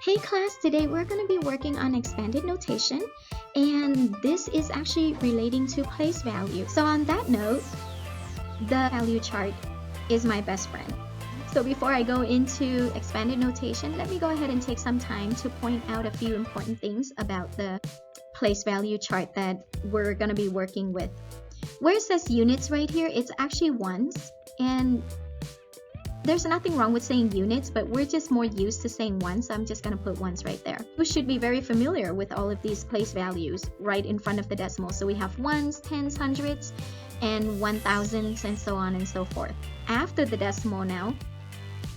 Hey class, today we're going to be working on expanded notation, and this is actually relating to place value. So on that note, the value chart is my best friend. So before I go into expanded notation, let me go ahead and take some time to point out a few important things about the place value chart that we're going to be working with. Where it says units right here, it's actually ones, and there's nothing wrong with saying units, but we're just more used to saying ones, so I'm just going to put ones right there. You should be very familiar with all of these place values right in front of the decimal. So we have ones, tens, hundreds, and 1000s, and so on and so forth. After the decimal now,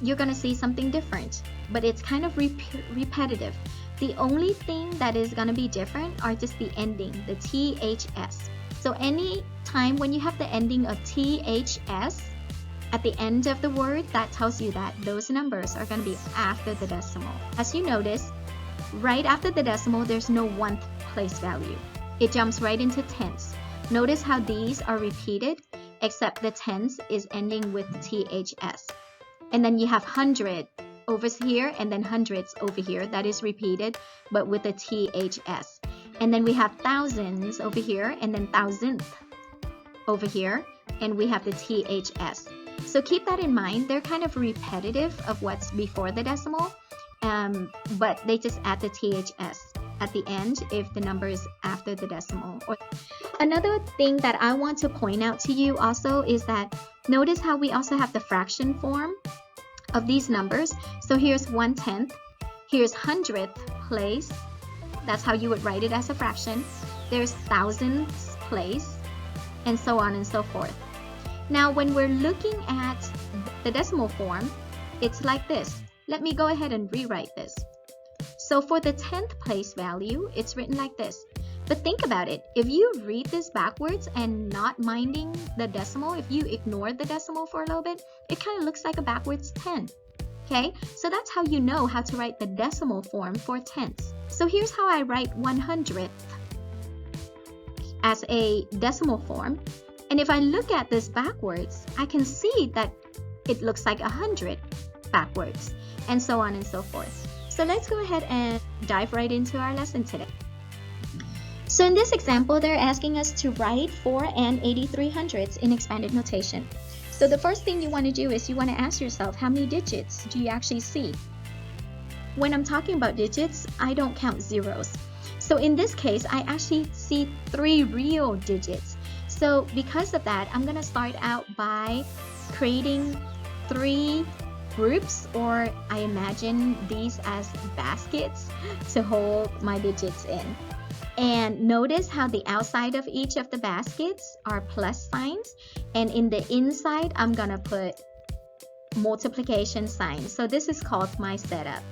you're going to see something different, but it's kind of repetitive. The only thing that is going to be different are just the ending, the THS. So any time when you have the ending of THS, at the end of the word, that tells you that those numbers are going to be after the decimal. As you notice, right after the decimal, there's no 1th place value. It jumps right into tens. Notice how these are repeated, except the tens is ending with THS. And then you have 100 over here, and then hundreds over here. That is repeated, but with a THS. And then we have thousands over here, and then thousandth over here, and we have the THS. So keep that in mind. They're kind of repetitive of what's before the decimal, but they just add the THS at the end if the number is after the decimal. Another thing that I want to point out to you also is that notice how we also have the fraction form of these numbers. So here's 1/10, here's 100th place. That's how you would write it as a fraction. There's thousandths place, and so on and so forth. Now, when we're looking at the decimal form, it's like this. Let me go ahead and rewrite this. So for the 10th place value, it's written like this. But think about it. If you read this backwards and not minding the decimal, if you ignore the decimal for a little bit, it kind of looks like a backwards 10. Okay, so that's how you know how to write the decimal form for tenths. So here's how I write 100th as a decimal form. And if I look at this backwards, I can see that it looks like 100 backwards, and so on and so forth. So let's go ahead and dive right into our lesson today. So in this example, they're asking us to write 4 and 8300ths in expanded notation. So the first thing you want to do is you want to ask yourself, how many digits do you actually see? When I'm talking about digits, I don't count zeros. So in this case, I actually see 3 real digits. So because of that, I'm going to start out by creating 3 groups, or I imagine these as baskets to hold my digits in. And notice how the outside of each of the baskets are plus signs, and in the inside, I'm going to put multiplication signs. So this is called my setup.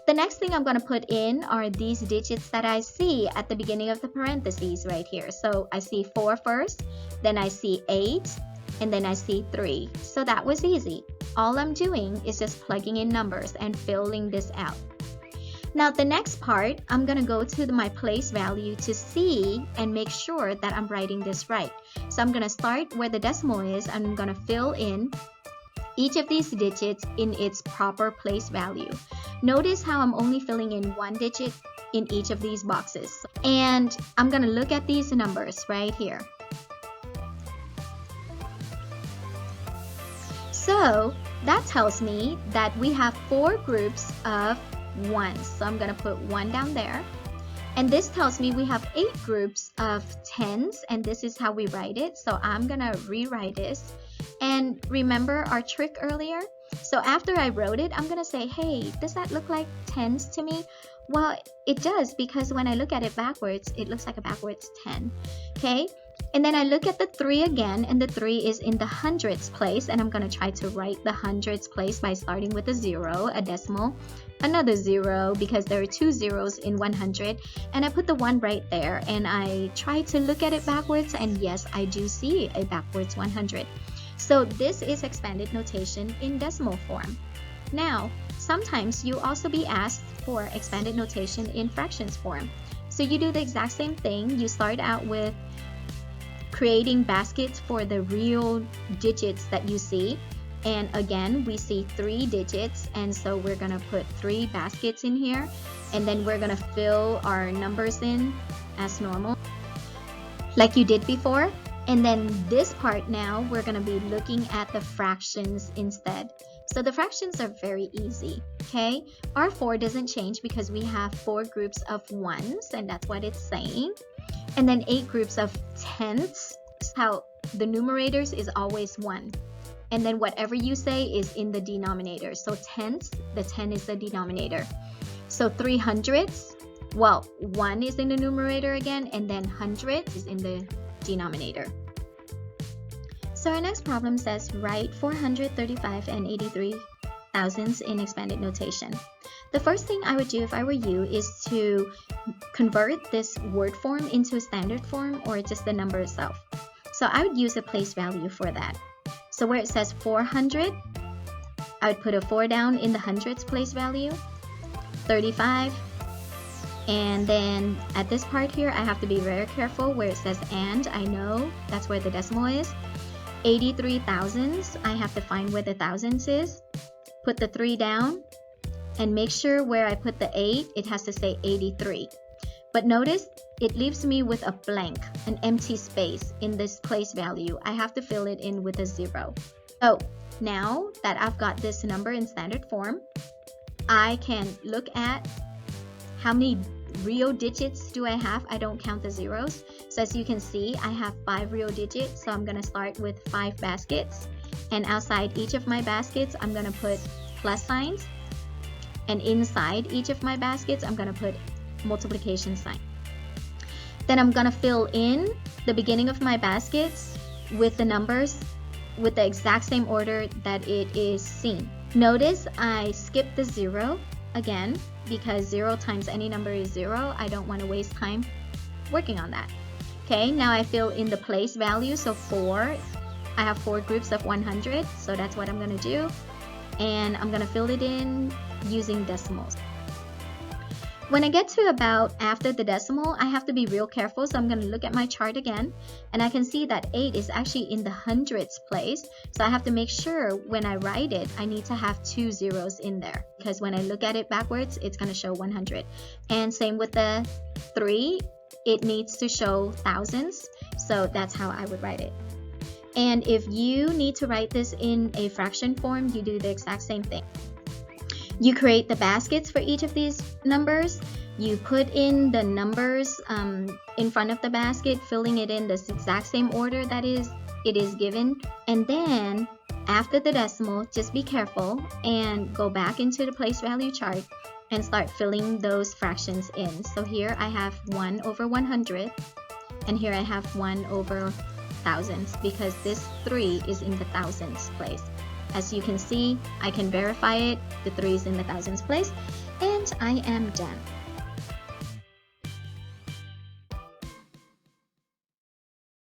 The next thing I'm going to put in are these digits that I see at the beginning of the parentheses right here. So I see 4 first, then I see 8, and then I see 3. So that was easy. All I'm doing is just plugging in numbers and filling this out. Now the next part, I'm going to go to my place value to see and make sure that I'm writing this right. So I'm going to start where the decimal is. I'm going to fill in each of these digits in its proper place value. Notice how I'm only filling in 1 digit in each of these boxes. And I'm going to look at these numbers right here. So that tells me that we have 4 groups of 1s. So I'm going to put 1 down there. And this tells me we have 8 groups of 10s, and this is how we write it. So I'm going to rewrite this. And remember our trick earlier? So after I wrote it, I'm going to say, hey, does that look like 10s to me? Well, it does, because when I look at it backwards, it looks like a backwards 10. Okay? And then I look at the 3 again, and the 3 is in the hundreds place, and I'm going to try to write the hundreds place by starting with a 0, a decimal, another 0, because there are 2 zeros in 100, and I put the 1 right there, and I try to look at it backwards, and yes, I do see a backwards 100. So this is expanded notation in decimal form. Now, sometimes you'll also be asked for expanded notation in fractions form. So you do the exact same thing. You start out with creating baskets for the real digits that you see, And again, we see 3 digits, and so we're gonna put 3 baskets in here, and then we're gonna fill our numbers in as normal, like you did before. And then this part now, we're gonna be looking at the fractions instead. So the fractions are very easy, okay? Our 4 doesn't change because we have 4 groups of 1s, and that's what it's saying. And then 8 groups of tenths. How the numerators is always 1. And then whatever you say is in the denominator. So tenths, the 10 is the denominator. So 3 hundredths, well, 1 is in the numerator again, and then hundredths is in the denominator. So our next problem says write 435 and 83 thousandths in expanded notation. The first thing I would do if I were you is to convert this word form into a standard form, or just the number itself. So I would use a place value for that. So where it says 400, I would put a 4 down in the hundredths place value, 35, and then at this part here, I have to be very careful where it says and, I know that's where the decimal is. 83 thousandths, I have to find where the thousandths is, put the 3 down, and make sure where I put the 8, it has to say 83. But notice, it leaves me with a blank, an empty space in this place value. I have to fill it in with a 0. So now that I've got this number in standard form, I can look at how many real digits do I have. I don't count the zeros. So as you can see, I have 5 real digits. So I'm going to start with 5 baskets. And outside each of my baskets, I'm going to put plus signs. And inside each of my baskets, I'm going to put multiplication sign. Then I'm gonna fill in the beginning of my baskets with the numbers with the exact same order that it is seen. Notice I skipped the 0 again because 0 times any number is 0. I don't want to waste time working on that. Okay, now I fill in the place value. So 4, I have 4 groups of 100, so that's what I'm gonna do. And I'm gonna fill it in using decimals. When I get to about after the decimal, I have to be real careful, so I'm going to look at my chart again, and I can see that 8 is actually in the hundredths place, so I have to make sure when I write it, I need to have 2 zeros in there, because when I look at it backwards, it's going to show 100. And same with the 3, it needs to show thousandths, so that's how I would write it. And if you need to write this in a fraction form, you do the exact same thing. You create the baskets for each of these numbers. You put in the numbers in front of the basket, filling it in the exact same order that it is given. And then after the decimal, just be careful and go back into the place value chart and start filling those fractions in. So here I have 1 over 100, and here I have 1 over thousandths, because this 3 is in the thousandths place. As you can see, I can verify it. The 3 is in the thousandths place, and I am done.